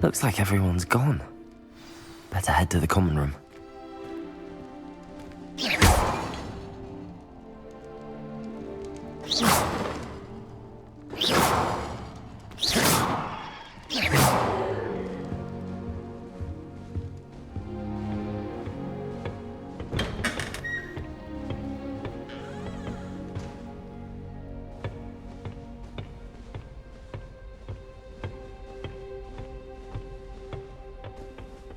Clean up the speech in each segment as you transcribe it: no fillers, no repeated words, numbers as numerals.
Looks like everyone's gone. Better head to the common room.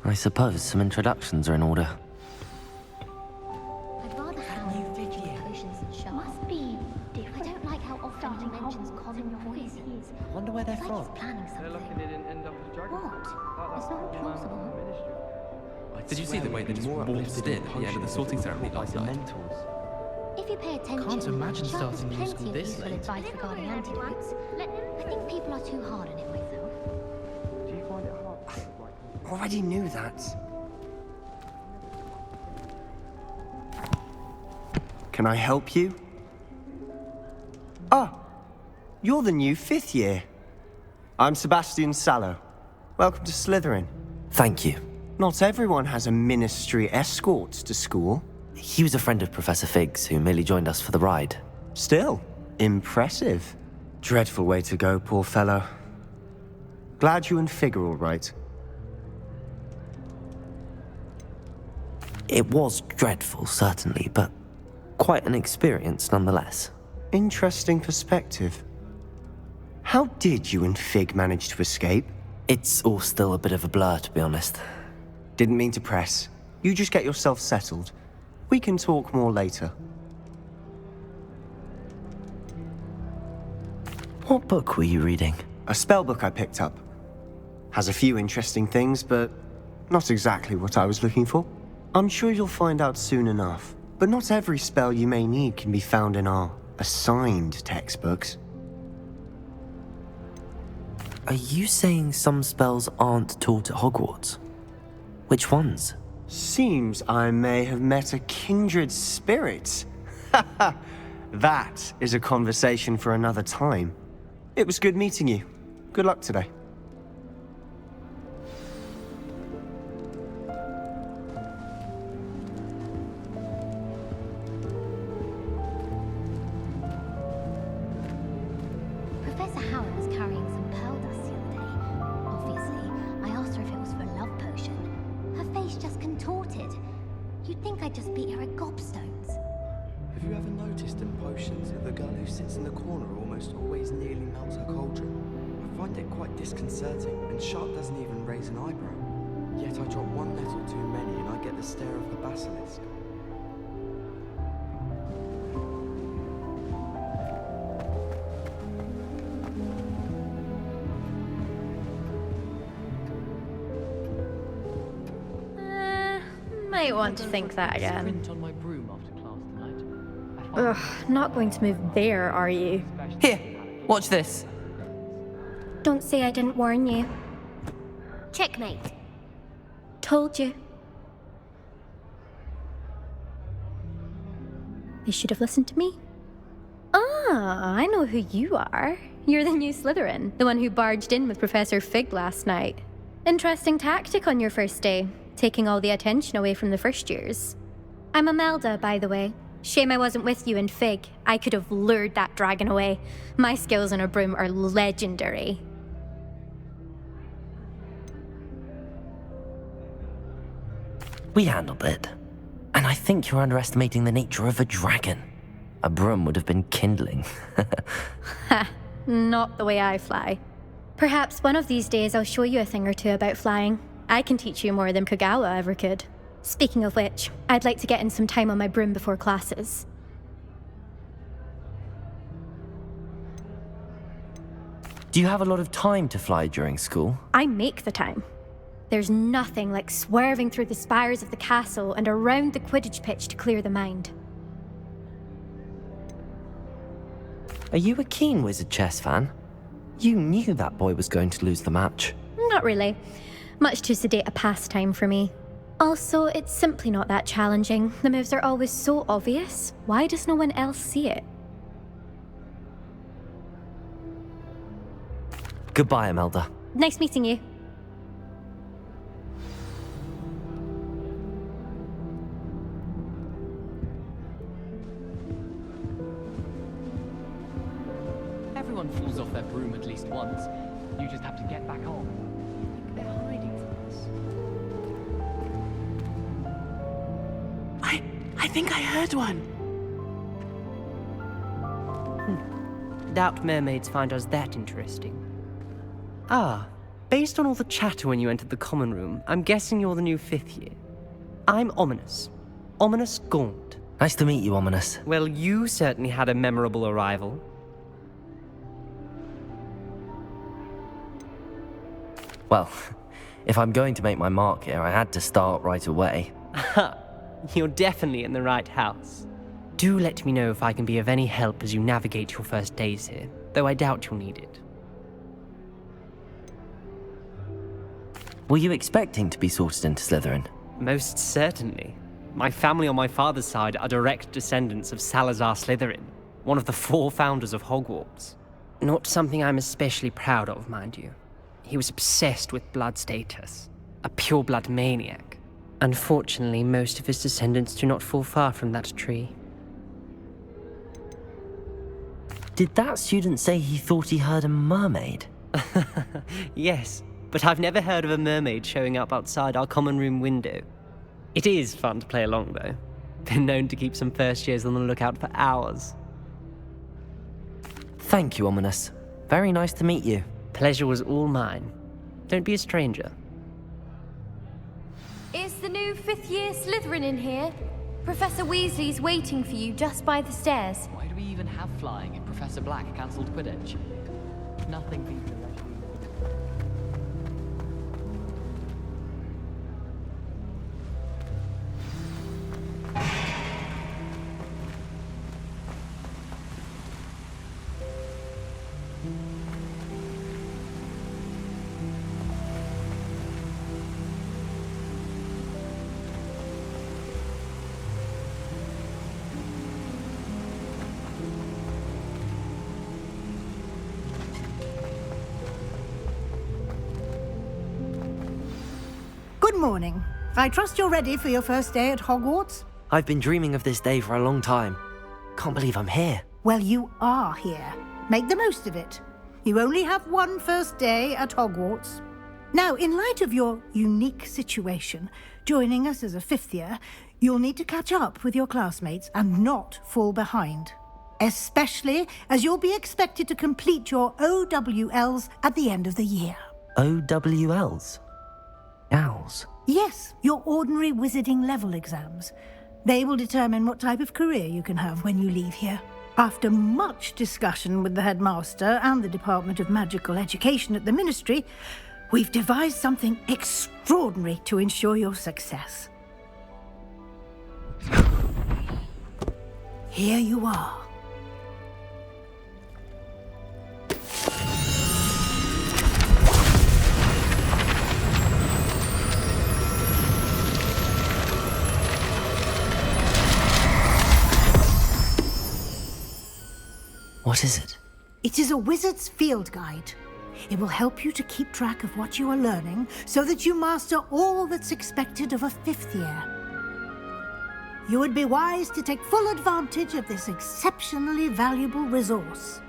I suppose some introductions are in order. I'd rather have new potions and shards. Must be different. I don't like how often he mentions common voices. I wonder where they're It's from. like he's planning They're lucky something. they didn't end up as dragon. What? It's not plausible. Did you see the way they just waltzed in at the end of the sorting ceremony last night? If you pay attention, Can't imagine Chuck has starting new plenty school of this useful late. advice regarding antidotes. I think people are too hard on him myself. Do you find it hard to like Already knew that. Can I help you? Ah, you're the new 5th year. I'm Sebastian Sallow. Welcome to Slytherin. Thank you. Not everyone has a ministry escort to school. He was a friend of Professor Fig's who merely joined us for the ride. Still, impressive. Dreadful way to go, poor fellow. Glad you and Fig are all right. It was dreadful, certainly, but quite an experience nonetheless. Interesting perspective. How did you and Fig manage to escape? It's all still a bit of a blur, to be honest. Didn't mean to press. You just get yourself settled. We can talk more later. What book were you reading? A spellbook I picked up. Has a few interesting things, but not exactly what I was looking for. I'm sure you'll find out soon enough. But not every spell you may need can be found in our assigned textbooks. Are you saying some spells aren't taught at Hogwarts? Which ones? Seems I may have met a kindred spirit. That is a conversation for another time. It was good meeting you. Good luck today. Professor Howard was carrying some pearl dust the other day. Obviously, I asked her if it was for a love potion. Her face just contorted. You'd think I'd just beat her at gobstones. Have you ever noticed in potions that the girl who sits in the corner almost always nearly melts her cauldron? I find it quite disconcerting, and Sharp doesn't even raise an eyebrow. Yet I drop one nettle too many and I get the stare of the basilisk. Might want to think that again. Sprint on my broom after class tonight. Ugh, not going to move there, are you? Here, watch this. Don't say I didn't warn you. Checkmate. Told you. They should have listened to me. Ah, I know who you are. You're the new Slytherin, the one who barged in with Professor Fig last night. Interesting tactic on your first day, taking all the attention away from the first years. I'm Imelda, by the way. Shame I wasn't with you and Fig. I could have lured that dragon away. My skills on a broom are legendary. We handled it. And I think you're underestimating the nature of a dragon. A broom would have been kindling. Ha, not the way I fly. Perhaps one of these days I'll show you a thing or two about flying. I can teach you more than Kogawa ever could. Speaking of which, I'd like to get in some time on my broom before classes. Do you have a lot of time to fly during school? I make the time. There's nothing like swerving through the spires of the castle and around the Quidditch pitch to clear the mind. Are you a keen Wizard chess fan? You knew that boy was going to lose the match. Not really. Much too sedate a pastime for me. Also, it's simply not that challenging. The moves are always so obvious. Why does no one else see it? Goodbye, Imelda. Nice meeting you. Everyone falls off their broom at least once. You just have to get back on. They're hiding from us. I think I heard one. Doubt mermaids find us that interesting. Ah, based on all the chatter when you entered the common room, I'm guessing you're the new 5th year. I'm Ominous. Ominous Gaunt. Nice to meet you, Ominous. Well, you certainly had a memorable arrival. Well, if I'm going to make my mark here, I had to start right away. Ha! You're definitely in the right house. Do let me know if I can be of any help as you navigate your first days here, though I doubt you'll need it. Were you expecting to be sorted into Slytherin? Most certainly. My family on my father's side are direct descendants of Salazar Slytherin, one of the 4 founders of Hogwarts. Not something I'm especially proud of, mind you. He was obsessed with blood status, a pure-blood maniac. Unfortunately, most of his descendants do not fall far from that tree. Did that student say he thought he heard a mermaid? Yes, but I've never heard of a mermaid showing up outside our common room window. It is fun to play along, though. Been known to keep some first years on the lookout for hours. Thank you, Ominous. Very nice to meet you. Pleasure was all mine. Don't be a stranger. Is the new 5th year Slytherin in here? Professor Weasley's waiting for you just by the stairs. Why do we even have flying if Professor Black cancelled Quidditch? Nothing beats a leisure. Good morning. I trust you're ready for your first day at Hogwarts? I've been dreaming of this day for a long time. Can't believe I'm here. Well, you are here. Make the most of it. You only have one first day at Hogwarts. Now, in light of your unique situation, joining us as a 5th year, you'll need to catch up with your classmates and not fall behind. Especially as you'll be expected to complete your OWLs at the end of the year. OWLs? Owls? Yes, your ordinary wizarding level exams. They will determine what type of career you can have when you leave here. After much discussion with the headmaster and the Department of Magical Education at the Ministry, we've devised something extraordinary to ensure your success. Here you are. What is it? It is a wizard's field guide. It will help you to keep track of what you are learning so that you master all that's expected of a 5th year. You would be wise to take full advantage of this exceptionally valuable resource.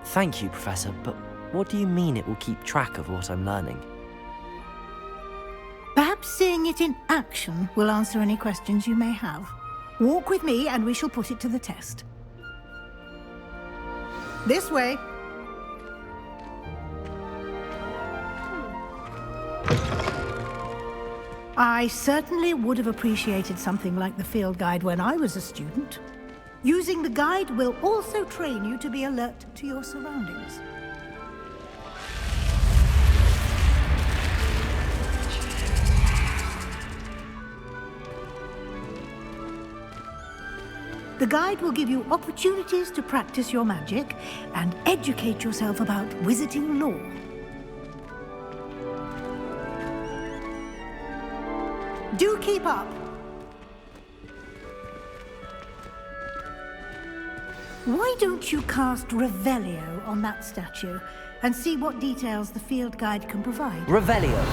Thank you, Professor, but what do you mean it will keep track of what I'm learning? Perhaps seeing it in action will answer any questions you may have. Walk with me and we shall put it to the test. This way. I certainly would have appreciated something like the field guide when I was a student. Using the guide will also train you to be alert to your surroundings. The guide will give you opportunities to practice your magic and educate yourself about wizarding lore. Do keep up. Why don't you cast Revelio on that statue and see what details the field guide can provide? Revelio.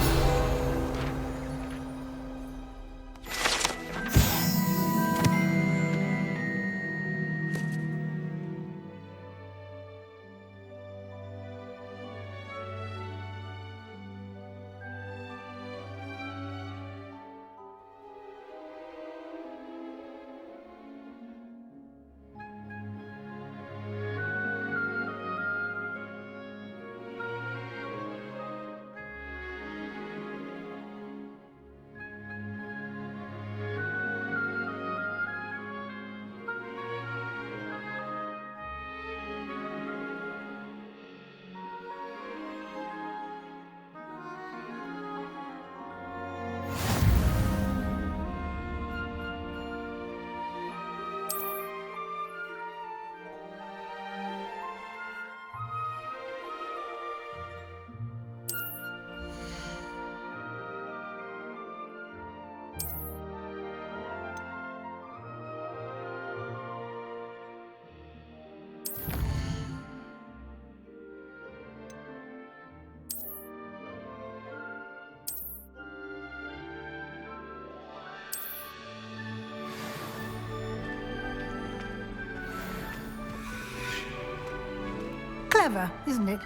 Clever, isn't it?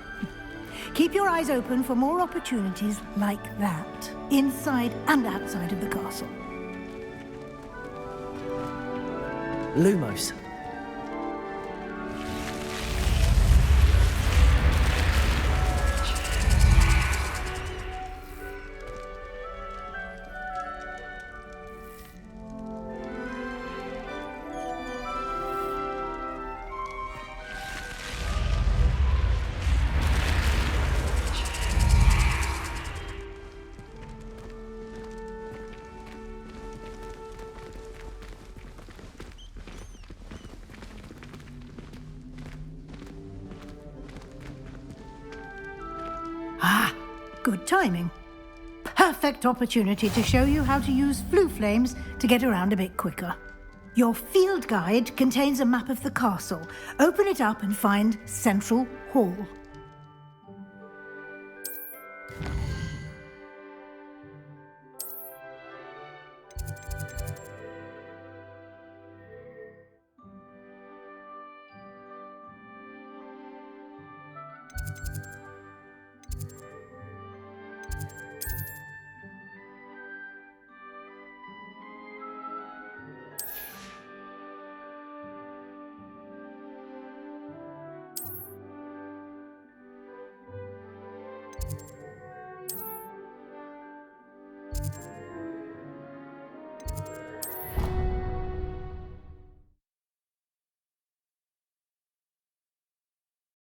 Keep your eyes open for more opportunities like that, inside and outside of the castle. Lumos. Ah, good timing. Perfect opportunity to show you how to use flue flames to get around a bit quicker. Your field guide contains a map of the castle. Open it up and find Central Hall.